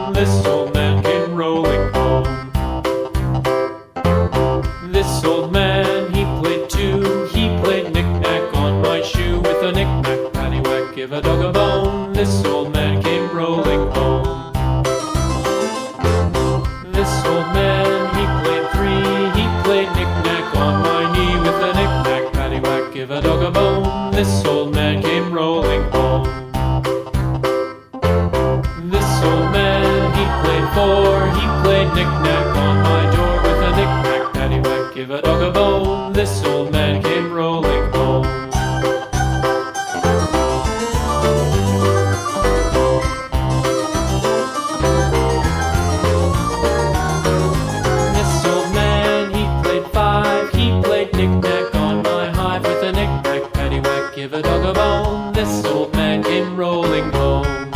bone. This old man came rolling home. This old man, he played too. He played knick-knack on my shoe. With a knick-knack, paddywhack, give a dog a bone. This old man came rolling home. This old man, he played three. He played knick-knack on my knee. With a knick-knack, paddywhack, give a dog a bone. This old man came rolling home. This old man, he played four. He played knick-knack on my door. With a knick-knack, paddywhack, give a dog a bone. This old man came rolling home. This old man, he played five. He played knick-knack on my hive. With a knick-knack, paddywhack, give a dog a bone. This old man came rolling home.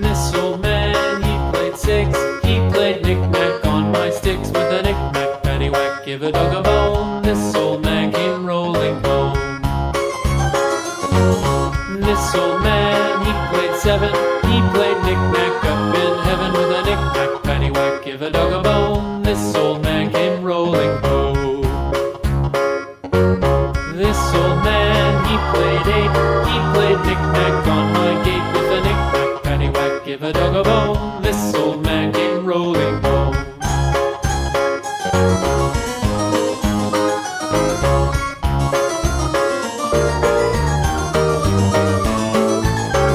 This old man, he played six. He played knick-knack on my sticks. With a knick-knack, paddywhack, give a dog a bone. This old man came rolling home. This old man, he played seven. He played knick-knack up in heaven. With a knick-knack, paddywhack, give a dog a bone. This old man came rolling home. This old man, he played eight. He played knick-knack on my gate. With a knick-knack, paddywhack, give a dog a bone. This old man came rolling home.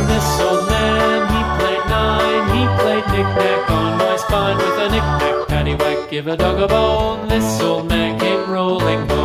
This old man, he played nine. He played knick-knack on my spine. With a knick-knack, paddywhack, give a dog a bone. This old man came rolling home.